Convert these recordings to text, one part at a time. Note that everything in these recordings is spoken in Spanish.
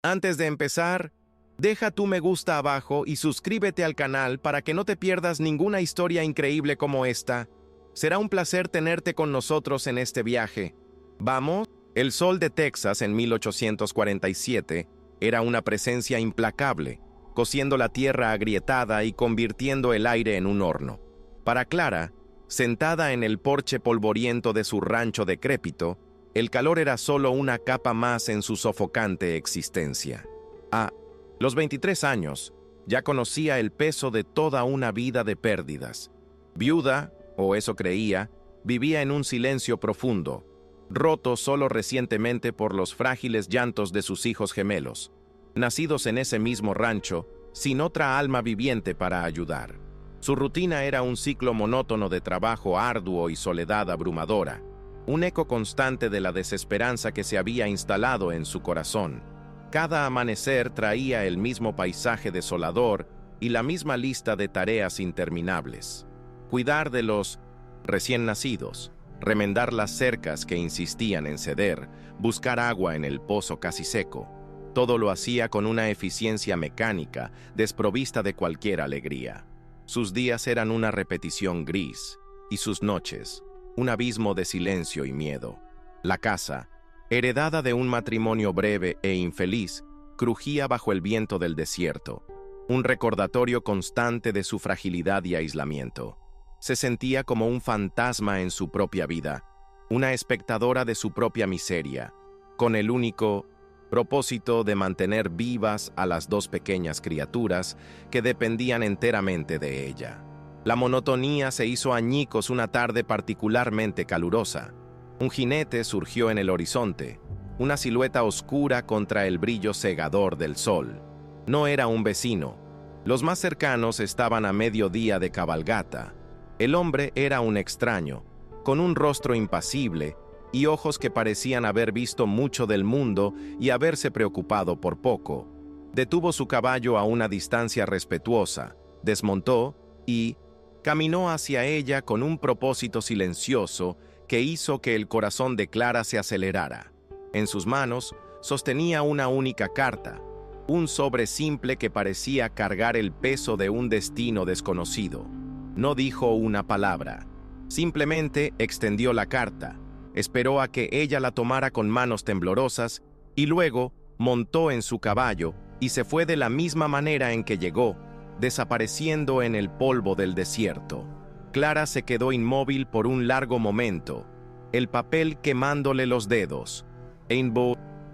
Antes de empezar, deja tu me gusta abajo y suscríbete al canal para que no te pierdas ninguna historia increíble como esta. Será un placer tenerte con nosotros en este viaje. ¿Vamos? El sol de Texas en 1847 era una presencia implacable, cociendo la tierra agrietada y convirtiendo el aire en un horno. Para Clara, sentada en el porche polvoriento de su rancho decrépito, el calor era solo una capa más en su sofocante existencia. A los 23 años, ya conocía el peso de toda una vida de pérdidas. Viuda, o eso creía, vivía en un silencio profundo, roto solo recientemente por los frágiles llantos de sus hijos gemelos, nacidos en ese mismo rancho, sin otra alma viviente para ayudar. Su rutina era un ciclo monótono de trabajo arduo y soledad abrumadora, un eco constante de la desesperanza que se había instalado en su corazón. Cada amanecer traía el mismo paisaje desolador y la misma lista de tareas interminables. Cuidar de los recién nacidos, remendar las cercas que insistían en ceder, buscar agua en el pozo casi seco. Todo lo hacía con una eficiencia mecánica, desprovista de cualquier alegría. Sus días eran una repetición gris, y sus noches, un abismo de silencio y miedo. La casa, heredada de un matrimonio breve e infeliz, crujía bajo el viento del desierto, un recordatorio constante de su fragilidad y aislamiento. Se sentía como un fantasma en su propia vida, una espectadora de su propia miseria, con el único propósito de mantener vivas a las dos pequeñas criaturas que dependían enteramente de ella. La monotonía se hizo añicos una tarde particularmente calurosa. Un jinete surgió en el horizonte, una silueta oscura contra el brillo cegador del sol. No era un vecino. Los más cercanos estaban a mediodía de cabalgata. El hombre era un extraño, con un rostro impasible y ojos que parecían haber visto mucho del mundo y haberse preocupado por poco. Detuvo su caballo a una distancia respetuosa, desmontó y caminó hacia ella con un propósito silencioso que hizo que el corazón de Clara se acelerara. En sus manos sostenía una única carta, un sobre simple que parecía cargar el peso de un destino desconocido. No dijo una palabra, simplemente extendió la carta, esperó a que ella la tomara con manos temblorosas y luego montó en su caballo y se fue de la misma manera en que llegó, desapareciendo en el polvo del desierto. Clara se quedó inmóvil por un largo momento, el papel quemándole los dedos.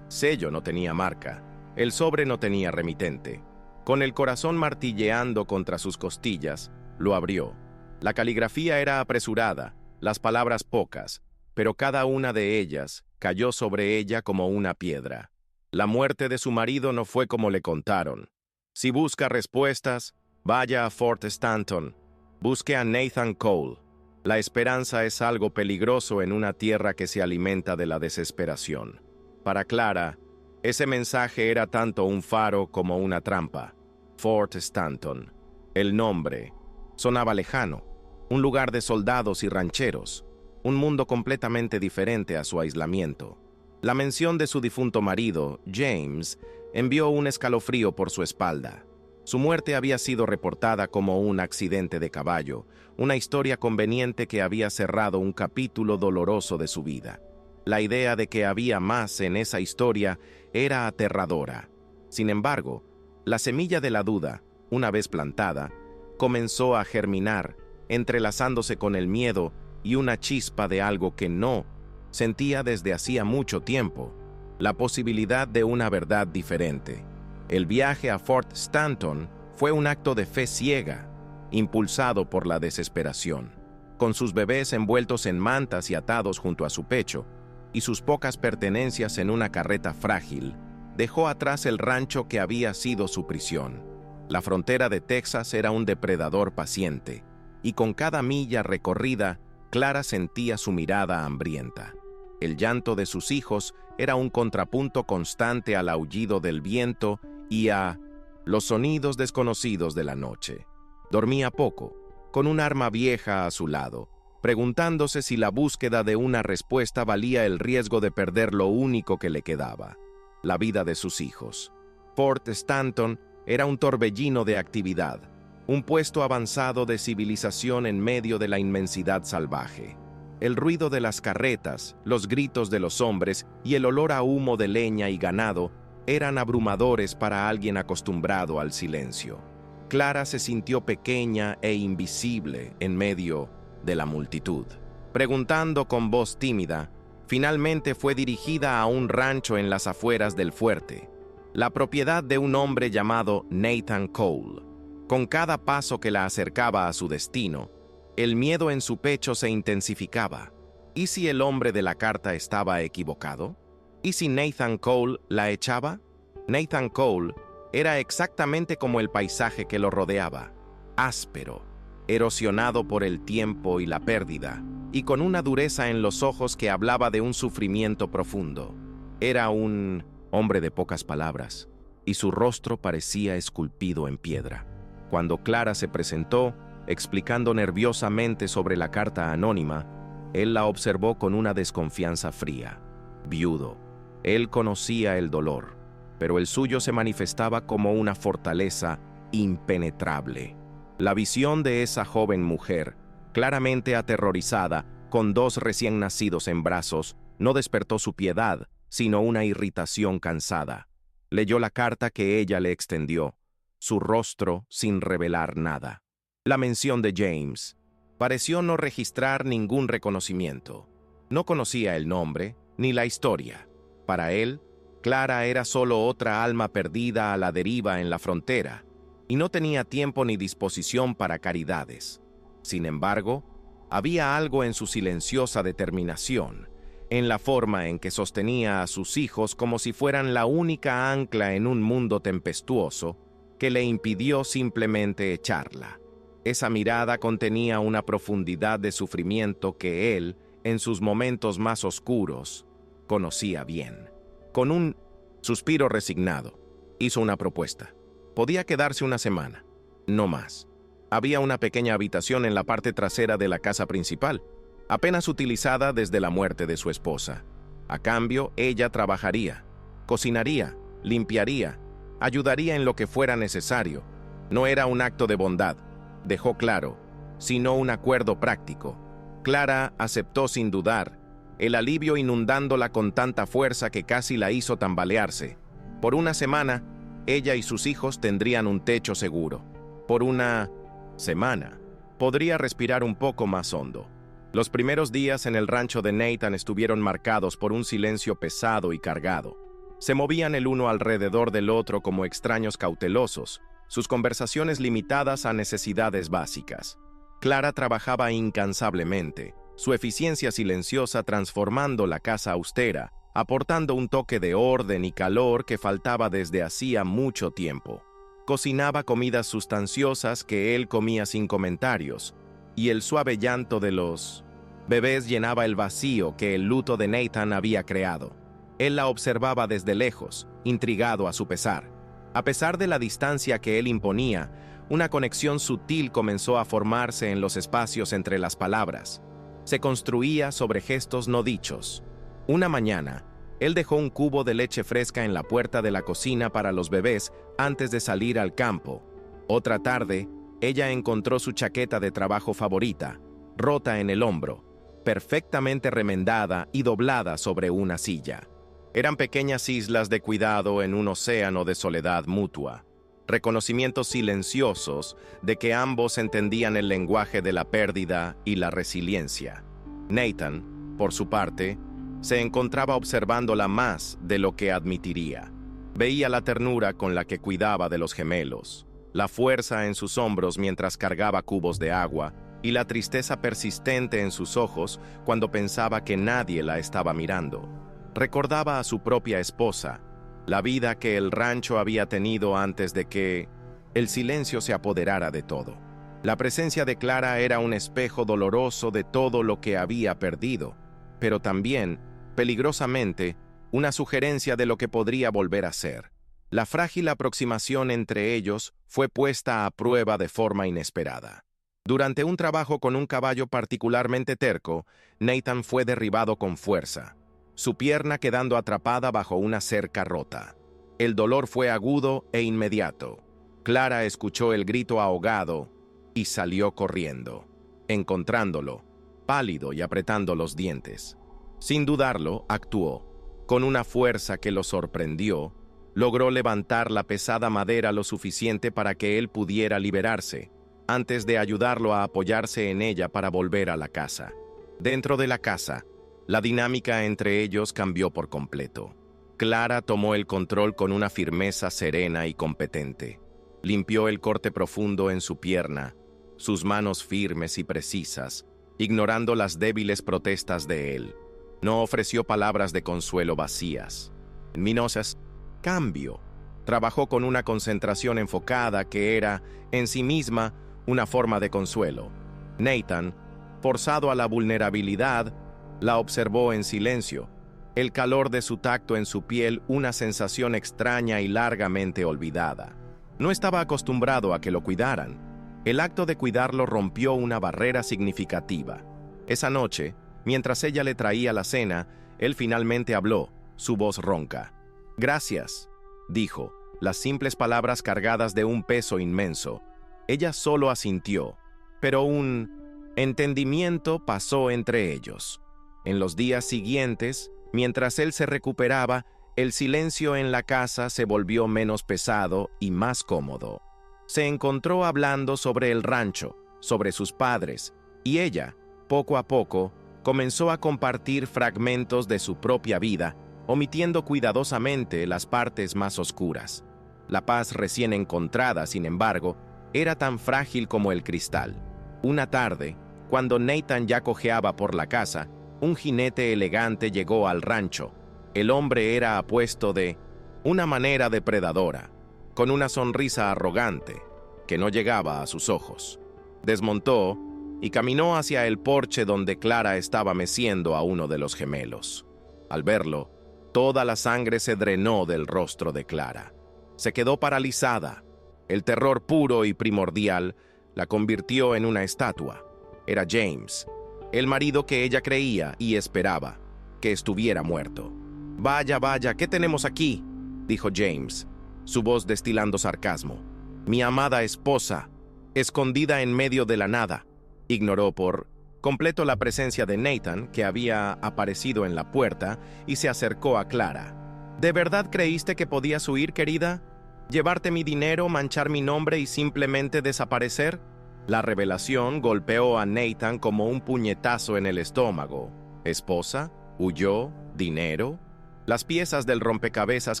Sello no tenía marca, el sobre no tenía remitente. Con el corazón martilleando contra sus costillas, lo abrió. La caligrafía era apresurada, las palabras pocas, pero cada una de ellas cayó sobre ella como una piedra. La muerte de su marido no fue como le contaron. Si busca respuestas, vaya a Fort Stanton. Busque a Nathan Cole. La esperanza es algo peligroso en una tierra que se alimenta de la desesperación. Para Clara, ese mensaje era tanto un faro como una trampa. Fort Stanton. El nombre sonaba lejano, un lugar de soldados y rancheros, un mundo completamente diferente a su aislamiento. La mención de su difunto marido, James, envió un escalofrío por su espalda. Su muerte había sido reportada como un accidente de caballo, una historia conveniente que había cerrado un capítulo doloroso de su vida. La idea de que había más en esa historia era aterradora. Sin embargo, la semilla de la duda, una vez plantada, comenzó a germinar, entrelazándose con el miedo y una chispa de algo que no sentía desde hacía mucho tiempo, la posibilidad de una verdad diferente. El viaje a Fort Stanton fue un acto de fe ciega, impulsado por la desesperación. Con sus bebés envueltos en mantas y atados junto a su pecho, y sus pocas pertenencias en una carreta frágil, dejó atrás el rancho que había sido su prisión. La frontera de Texas era un depredador paciente, y con cada milla recorrida, Clara sentía su mirada hambrienta. El llanto de sus hijos era un contrapunto constante al aullido del viento y a los sonidos desconocidos de la noche. Dormía poco, con un arma vieja a su lado, preguntándose si la búsqueda de una respuesta valía el riesgo de perder lo único que le quedaba. la vida de sus hijos. Fort Stanton era un torbellino de actividad, un puesto avanzado de civilización en medio de la inmensidad salvaje. El ruido de las carretas, los gritos de los hombres y el olor a humo de leña y ganado eran abrumadores para alguien acostumbrado al silencio. Clara se sintió pequeña e invisible en medio de la multitud. Preguntando con voz tímida, finalmente fue dirigida a un rancho en las afueras del fuerte, la propiedad de un hombre llamado Nathan Cole. Con cada paso que la acercaba a su destino, el miedo en su pecho se intensificaba. ¿Y si el hombre de la carta estaba equivocado? ¿Y si Nathan Cole la echaba? Nathan Cole era exactamente como el paisaje que lo rodeaba, áspero, erosionado por el tiempo y la pérdida, y con una dureza en los ojos que hablaba de un sufrimiento profundo. Era un hombre de pocas palabras, y su rostro parecía esculpido en piedra. Cuando Clara se presentó, explicando nerviosamente sobre la carta anónima, él la observó con una desconfianza fría. Viudo, él conocía el dolor, pero el suyo se manifestaba como una fortaleza impenetrable. La visión de esa joven mujer, claramente aterrorizada, con 2 recién nacidos en brazos, no despertó su piedad, sino una irritación cansada. Leyó la carta que ella le extendió, su rostro sin revelar nada. La mención de James pareció no registrar ningún reconocimiento. No conocía el nombre ni la historia. Para él, Clara era solo otra alma perdida a la deriva en la frontera, y no tenía tiempo ni disposición para caridades. Sin embargo, había algo en su silenciosa determinación, en la forma en que sostenía a sus hijos como si fueran la única ancla en un mundo tempestuoso, que le impidió simplemente echarla. Esa mirada contenía una profundidad de sufrimiento que él, en sus momentos más oscuros, conocía bien. Con un suspiro resignado, hizo una propuesta. Podía quedarse una semana, no más. Había una pequeña habitación en la parte trasera de la casa principal, apenas utilizada desde la muerte de su esposa. A cambio, ella trabajaría, cocinaría, limpiaría, ayudaría en lo que fuera necesario. No era un acto de bondad, dejó claro, sino un acuerdo práctico. Clara aceptó sin dudar, el alivio inundándola con tanta fuerza que casi la hizo tambalearse. Por una semana, ella y sus hijos tendrían un techo seguro. Por una semana, podría respirar un poco más hondo. Los primeros días en el rancho de Nathan estuvieron marcados por un silencio pesado y cargado. Se movían el uno alrededor del otro como extraños cautelosos, sus conversaciones limitadas a necesidades básicas. Clara trabajaba incansablemente, su eficiencia silenciosa transformando la casa austera, aportando un toque de orden y calor que faltaba desde hacía mucho tiempo. Cocinaba comidas sustanciosas que él comía sin comentarios, y el suave llanto de los bebés llenaba el vacío que el luto de Nathan había creado. Él la observaba desde lejos, intrigado a su pesar. A pesar de la distancia que él imponía, una conexión sutil comenzó a formarse en los espacios entre las palabras. Se construía sobre gestos no dichos. Una mañana, él dejó un cubo de leche fresca en la puerta de la cocina para los bebés antes de salir al campo. Otra tarde, ella encontró su chaqueta de trabajo favorita, rota en el hombro, perfectamente remendada y doblada sobre una silla. Eran pequeñas islas de cuidado en un océano de soledad mutua, reconocimientos silenciosos de que ambos entendían el lenguaje de la pérdida y la resiliencia. Nathan, por su parte, se encontraba observándola más de lo que admitiría. Veía la ternura con la que cuidaba de los gemelos, la fuerza en sus hombros mientras cargaba cubos de agua y la tristeza persistente en sus ojos cuando pensaba que nadie la estaba mirando. Recordaba a su propia esposa, la vida que el rancho había tenido antes de que el silencio se apoderara de todo. La presencia de Clara era un espejo doloroso de todo lo que había perdido, pero también, peligrosamente, una sugerencia de lo que podría volver a ser. La frágil aproximación entre ellos fue puesta a prueba de forma inesperada. Durante un trabajo con un caballo particularmente terco, Nathan fue derribado con fuerza. su pierna quedando atrapada bajo una cerca rota. El dolor fue agudo e inmediato. Clara escuchó el grito ahogado y salió corriendo, encontrándolo, pálido y apretando los dientes. Sin dudarlo, actuó. Con una fuerza que lo sorprendió, logró levantar la pesada madera lo suficiente para que él pudiera liberarse, antes de ayudarlo a apoyarse en ella para volver a la casa. Dentro de la casa, la dinámica entre ellos cambió por completo. Clara tomó el control con una firmeza serena y competente. Limpió el corte profundo en su pierna, sus manos firmes y precisas, ignorando las débiles protestas de él. No ofreció palabras de consuelo vacías. Minosas, cambio. Trabajó con una concentración enfocada que era, en sí misma, una forma de consuelo. Nathan, forzado a la vulnerabilidad, la observó en silencio. El calor de su tacto en su piel, una sensación extraña y largamente olvidada. No estaba acostumbrado a que lo cuidaran. El acto de cuidarlo rompió una barrera significativa. Esa noche, mientras ella le traía la cena, él finalmente habló, su voz ronca. «Gracias», dijo, las simples palabras cargadas de un peso inmenso. Ella solo asintió, pero un entendimiento pasó entre ellos. En los días siguientes, mientras él se recuperaba, el silencio en la casa se volvió menos pesado y más cómodo. Se encontró hablando sobre el rancho, sobre sus padres, y ella, poco a poco, comenzó a compartir fragmentos de su propia vida, omitiendo cuidadosamente las partes más oscuras. La paz recién encontrada, sin embargo, era tan frágil como el cristal. Una tarde, cuando Nathan ya cojeaba por la casa, un jinete elegante llegó al rancho. El hombre era apuesto de una manera depredadora, con una sonrisa arrogante que no llegaba a sus ojos. Desmontó y caminó hacia el porche donde Clara estaba meciendo a uno de los gemelos. Al verlo, toda la sangre se drenó del rostro de Clara. Se quedó paralizada. El terror puro y primordial la convirtió en una estatua. Era James, el marido que ella creía y esperaba que estuviera muerto. «Vaya, vaya, ¿qué tenemos aquí?», dijo James, su voz destilando sarcasmo. «Mi amada esposa, escondida en medio de la nada». Ignoró por completo la presencia de Nathan, que había aparecido en la puerta, y se acercó a Clara. «¿De verdad creíste que podías huir, querida? ¿Llevarte mi dinero, manchar mi nombre y simplemente desaparecer?». La revelación golpeó a Nathan como un puñetazo en el estómago. ¿Esposa? ¿Huyó? ¿Dinero? Las piezas del rompecabezas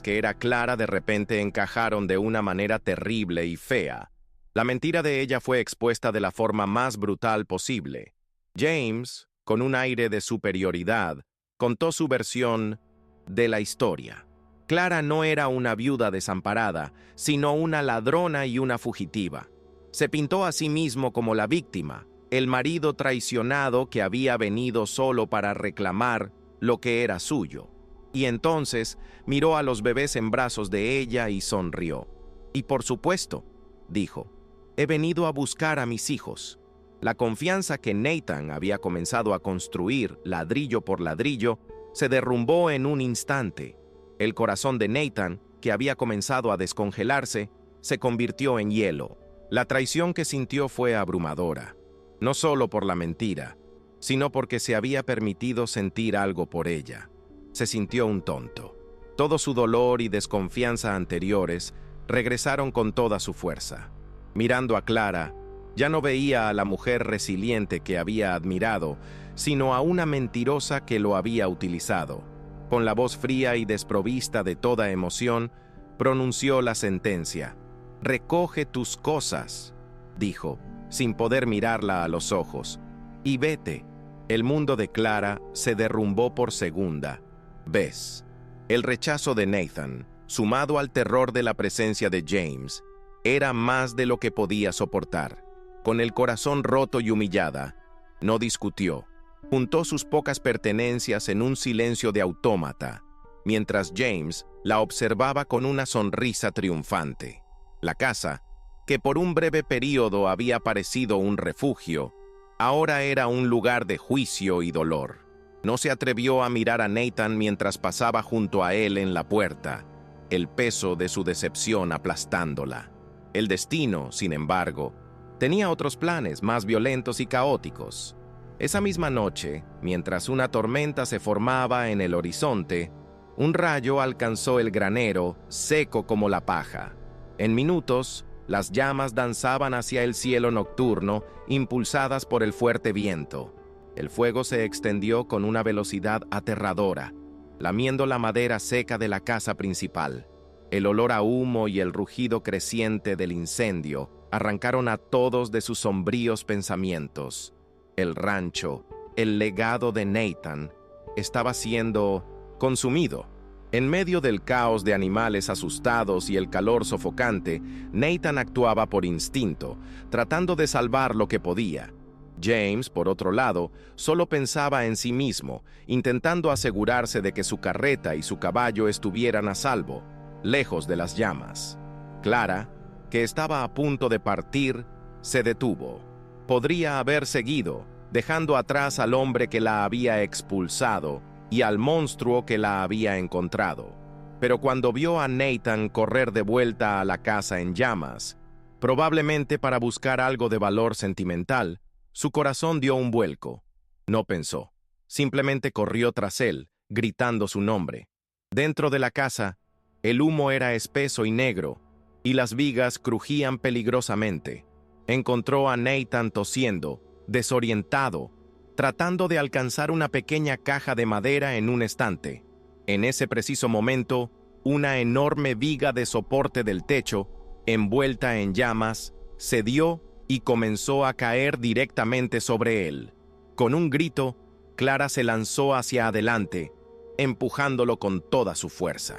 que era Clara de repente encajaron de una manera terrible y fea. La mentira de ella fue expuesta de la forma más brutal posible. James, con un aire de superioridad, contó su versión de la historia. Clara no era una viuda desamparada, sino una ladrona y una fugitiva. Se pintó a sí mismo como la víctima, el marido traicionado que había venido solo para reclamar lo que era suyo. Y entonces miró a los bebés en brazos de ella y sonrió. «Y por supuesto», dijo, «he venido a buscar a mis hijos». La confianza que Nathan había comenzado a construir ladrillo por ladrillo se derrumbó en un instante. El corazón de Nathan, que había comenzado a descongelarse, se convirtió en hielo. La traición que sintió fue abrumadora, no solo por la mentira, sino porque se había permitido sentir algo por ella. Se sintió un tonto. Todo su dolor y desconfianza anteriores regresaron con toda su fuerza. Mirando a Clara, ya no veía a la mujer resiliente que había admirado, sino a una mentirosa que lo había utilizado. Con la voz fría y desprovista de toda emoción, pronunció la sentencia. «Recoge tus cosas», dijo, sin poder mirarla a los ojos, «y vete». El mundo de Clara se derrumbó por segunda vez. El rechazo de Nathan, sumado al terror de la presencia de James, era más de lo que podía soportar. Con el corazón roto y humillada, no discutió. Juntó sus pocas pertenencias en un silencio de autómata, mientras James la observaba con una sonrisa triunfante. La casa, que por un breve período había parecido un refugio, ahora era un lugar de juicio y dolor. No se atrevió a mirar a Nathan mientras pasaba junto a él en la puerta, el peso de su decepción aplastándola. El destino, sin embargo, tenía otros planes más violentos y caóticos. Esa misma noche, mientras una tormenta se formaba en el horizonte, un rayo alcanzó el granero, seco como la paja. En minutos, las llamas danzaban hacia el cielo nocturno, impulsadas por el fuerte viento. El fuego se extendió con una velocidad aterradora, lamiendo la madera seca de la casa principal. El olor a humo y el rugido creciente del incendio arrancaron a todos de sus sombríos pensamientos. El rancho, el legado de Nathan, estaba siendo consumido. En medio del caos de animales asustados y el calor sofocante, Nathan actuaba por instinto, tratando de salvar lo que podía. James, por otro lado, solo pensaba en sí mismo, intentando asegurarse de que su carreta y su caballo estuvieran a salvo, lejos de las llamas. Clara, que estaba a punto de partir, se detuvo. Podría haber seguido, dejando atrás al hombre que la había expulsado y al monstruo que la había encontrado. Pero cuando vio a Nathan correr de vuelta a la casa en llamas, probablemente para buscar algo de valor sentimental, su corazón dio un vuelco. No pensó. Simplemente corrió tras él, gritando su nombre. Dentro de la casa, el humo era espeso y negro, y las vigas crujían peligrosamente. Encontró a Nathan tosiendo, desorientado, tratando de alcanzar una pequeña caja de madera en un estante. En ese preciso momento, una enorme viga de soporte del techo, envuelta en llamas, cedió y comenzó a caer directamente sobre él. Con un grito, Clara se lanzó hacia adelante, empujándolo con toda su fuerza.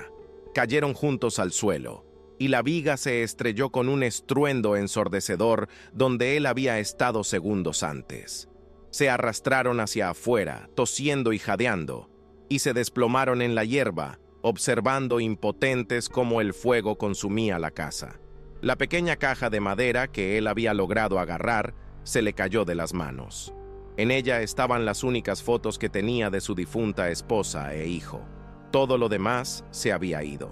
Cayeron juntos al suelo, y la viga se estrelló con un estruendo ensordecedor donde él había estado segundos antes. Se arrastraron hacia afuera, tosiendo y jadeando, y se desplomaron en la hierba, observando impotentes cómo el fuego consumía la casa. La pequeña caja de madera que él había logrado agarrar se le cayó de las manos. En ella estaban las únicas fotos que tenía de su difunta esposa e hijo. Todo lo demás se había ido.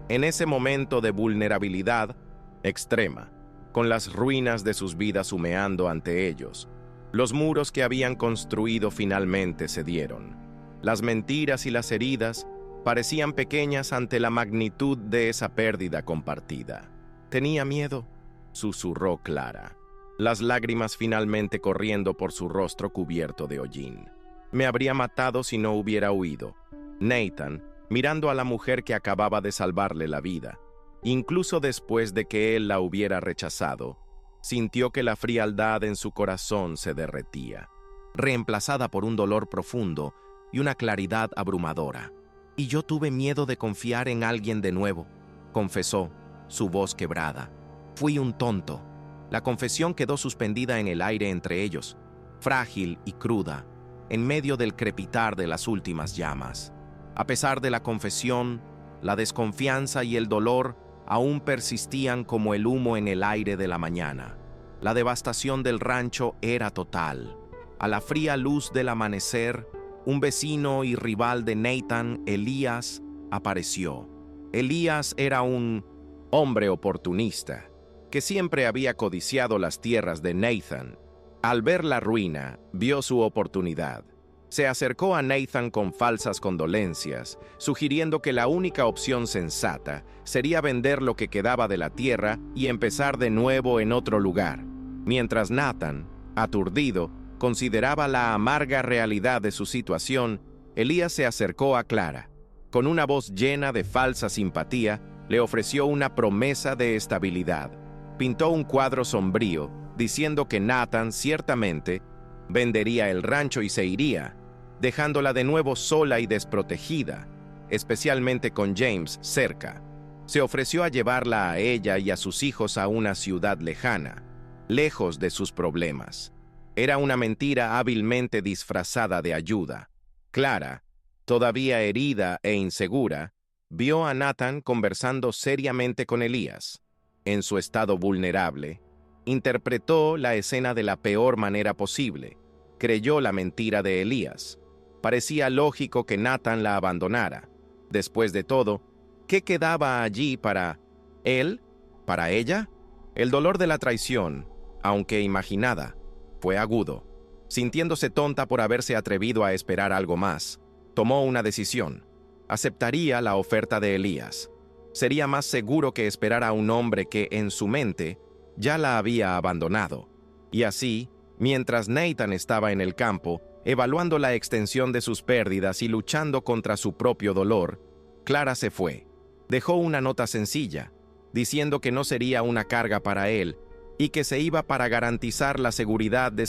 En ese momento de vulnerabilidad extrema, con las ruinas de sus vidas humeando ante ellos, los muros que habían construido finalmente cedieron. Las mentiras y las heridas parecían pequeñas ante la magnitud de esa pérdida compartida. «Tenía miedo», susurró Clara, las lágrimas finalmente corriendo por su rostro cubierto de hollín. «Me habría matado si no hubiera huido». Nathan, mirando a la mujer que acababa de salvarle la vida, incluso después de que él la hubiera rechazado, sintió que la frialdad en su corazón se derretía, reemplazada por un dolor profundo y una claridad abrumadora. «Y yo tuve miedo de confiar en alguien de nuevo», confesó, su voz quebrada. «Fui un tonto». La confesión quedó suspendida en el aire entre ellos, frágil y cruda, en medio del crepitar de las últimas llamas. A pesar de la confesión, la desconfianza y el dolor aún persistían como el humo en el aire de la mañana. La devastación del rancho era total. A la fría luz del amanecer, un vecino y rival de Nathan, Elías, apareció. Elías era un hombre oportunista, que siempre había codiciado las tierras de Nathan. Al ver la ruina, vio su oportunidad. Se acercó a Nathan con falsas condolencias, sugiriendo que la única opción sensata sería vender lo que quedaba de la tierra y empezar de nuevo en otro lugar. Mientras Nathan, aturdido, consideraba la amarga realidad de su situación, Elías se acercó a Clara. Con una voz llena de falsa simpatía, le ofreció una promesa de estabilidad. Pintó un cuadro sombrío, diciendo que Nathan ciertamente vendería el rancho y se iría, dejándola de nuevo sola y desprotegida, especialmente con James cerca. Se ofreció a llevarla a ella y a sus hijos a una ciudad lejana, lejos de sus problemas. Era una mentira hábilmente disfrazada de ayuda. Clara, todavía herida e insegura, vio a Nathan conversando seriamente con Elías. En su estado vulnerable, interpretó la escena de la peor manera posible. Creyó la mentira de Elías. Parecía lógico que Nathan la abandonara. Después de todo, ¿qué quedaba allí para él? ¿Para ella? El dolor de la traición, aunque imaginada, fue agudo. Sintiéndose tonta por haberse atrevido a esperar algo más, tomó una decisión. Aceptaría la oferta de Elías. Sería más seguro que esperar a un hombre que, en su mente, ya la había abandonado. Y así, mientras Nathan estaba en el campo, evaluando la extensión de sus pérdidas y luchando contra su propio dolor, Clara se fue. Dejó una nota sencilla, diciendo que no sería una carga para él y que se iba para garantizar la seguridad de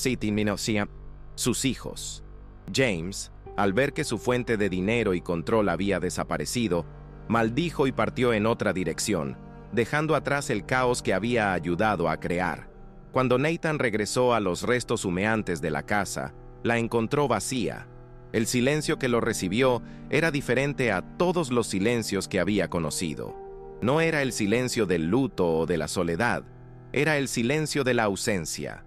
sus hijos. James, al ver que su fuente de dinero y control había desaparecido, maldijo y partió en otra dirección, dejando atrás el caos que había ayudado a crear. Cuando Nathan regresó a los restos humeantes de la casa, la encontró vacía. El silencio que lo recibió era diferente a todos los silencios que había conocido. No era el silencio del luto o de la soledad, era el silencio de la ausencia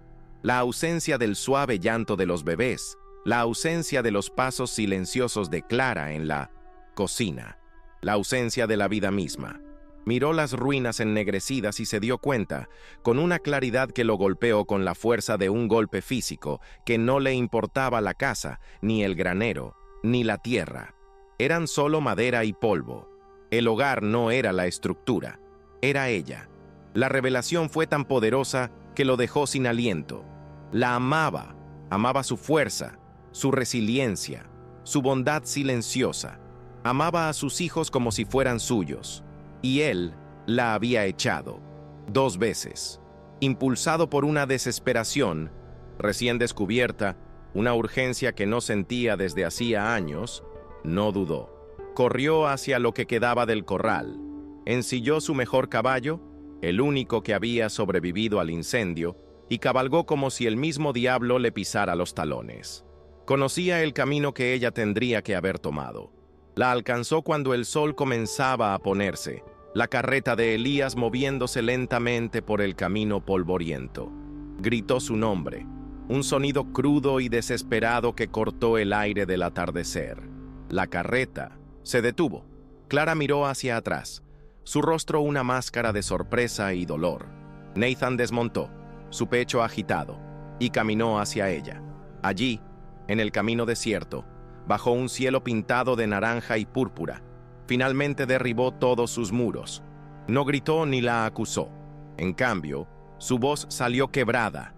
del suave llanto de los bebés, la ausencia de los pasos silenciosos de Clara en la cocina, la ausencia de la vida misma. Miró las ruinas ennegrecidas y se dio cuenta, con una claridad que lo golpeó con la fuerza de un golpe físico, que no le importaba la casa, ni el granero, ni la tierra. Eran solo madera y polvo. El hogar no era la estructura, era ella. La revelación fue tan poderosa que lo dejó sin aliento. La amaba, amaba su fuerza, su resiliencia, su bondad silenciosa. Amaba a sus hijos como si fueran suyos. Y él la había echado 2 veces. Impulsado por una desesperación recién descubierta, una urgencia que no sentía desde hacía años, no dudó. Corrió hacia lo que quedaba del corral, ensilló su mejor caballo, el único que había sobrevivido al incendio, y cabalgó como si el mismo diablo le pisara los talones. Conocía el camino que ella tendría que haber tomado. La alcanzó cuando el sol comenzaba a ponerse, la carreta de Elías moviéndose lentamente por el camino polvoriento. Gritó su nombre, un sonido crudo y desesperado que cortó el aire del atardecer. La carreta se detuvo. Clara miró hacia atrás, su rostro una máscara de sorpresa y dolor. Nathan desmontó, su pecho agitado, y caminó hacia ella. Allí, en el camino desierto, bajo un cielo pintado de naranja y púrpura, finalmente derribó todos sus muros. No gritó ni la acusó. En cambio, su voz salió quebrada,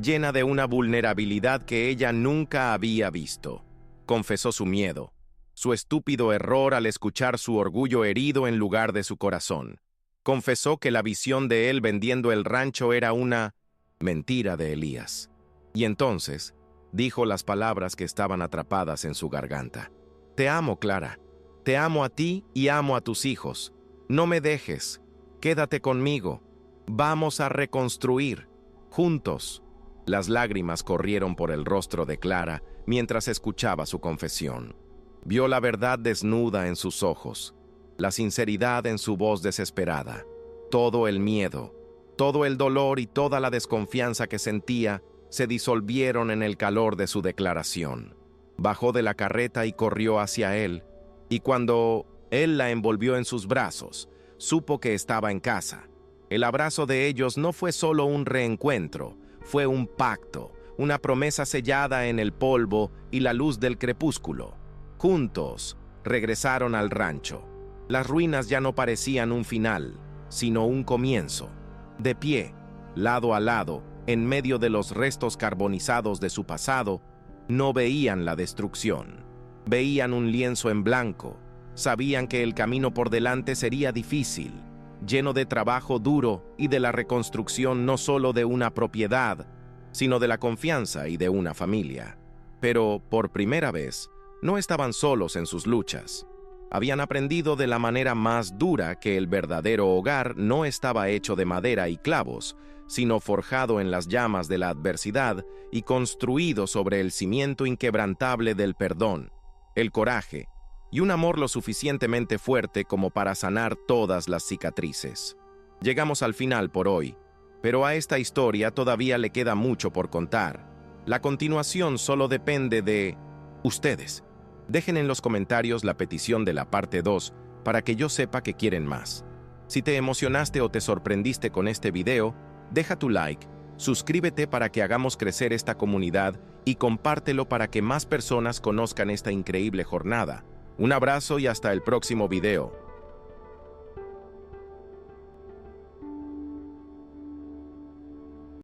llena de una vulnerabilidad que ella nunca había visto. Confesó su miedo, su estúpido error al escuchar su orgullo herido en lugar de su corazón. Confesó que la visión de él vendiendo el rancho era una mentira de Elías. Y entonces dijo las palabras que estaban atrapadas en su garganta. Te amo, Clara. Te amo a ti y amo a tus hijos. No me dejes. Quédate conmigo. Vamos a reconstruir. Juntos. Las lágrimas corrieron por el rostro de Clara mientras escuchaba su confesión. Vio la verdad desnuda en sus ojos, la sinceridad en su voz desesperada. Todo el miedo, todo el dolor y toda la desconfianza que sentía se disolvieron en el calor de su declaración. Bajó de la carreta y corrió hacia él, y cuando él la envolvió en sus brazos, supo que estaba en casa. El abrazo de ellos no fue solo un reencuentro, fue un pacto, una promesa sellada en el polvo y la luz del crepúsculo. Juntos regresaron al rancho. Las ruinas ya no parecían un final, sino un comienzo. De pie, lado a lado, en medio de los restos carbonizados de su pasado, no veían la destrucción. Veían un lienzo en blanco. Sabían que el camino por delante sería difícil, lleno de trabajo duro y de la reconstrucción no solo de una propiedad, sino de la confianza y de una familia. Pero, por primera vez, no estaban solos en sus luchas. Habían aprendido de la manera más dura que el verdadero hogar no estaba hecho de madera y clavos, sino forjado en las llamas de la adversidad y construido sobre el cimiento inquebrantable del perdón, el coraje y un amor lo suficientemente fuerte como para sanar todas las cicatrices. Llegamos al final por hoy, pero a esta historia todavía le queda mucho por contar. La continuación solo depende de ustedes. Dejen en los comentarios la petición de la parte 2 para que yo sepa que quieren más. Si te emocionaste o te sorprendiste con este video, deja tu like, suscríbete para que hagamos crecer esta comunidad y compártelo para que más personas conozcan esta increíble jornada. Un abrazo y hasta el próximo video.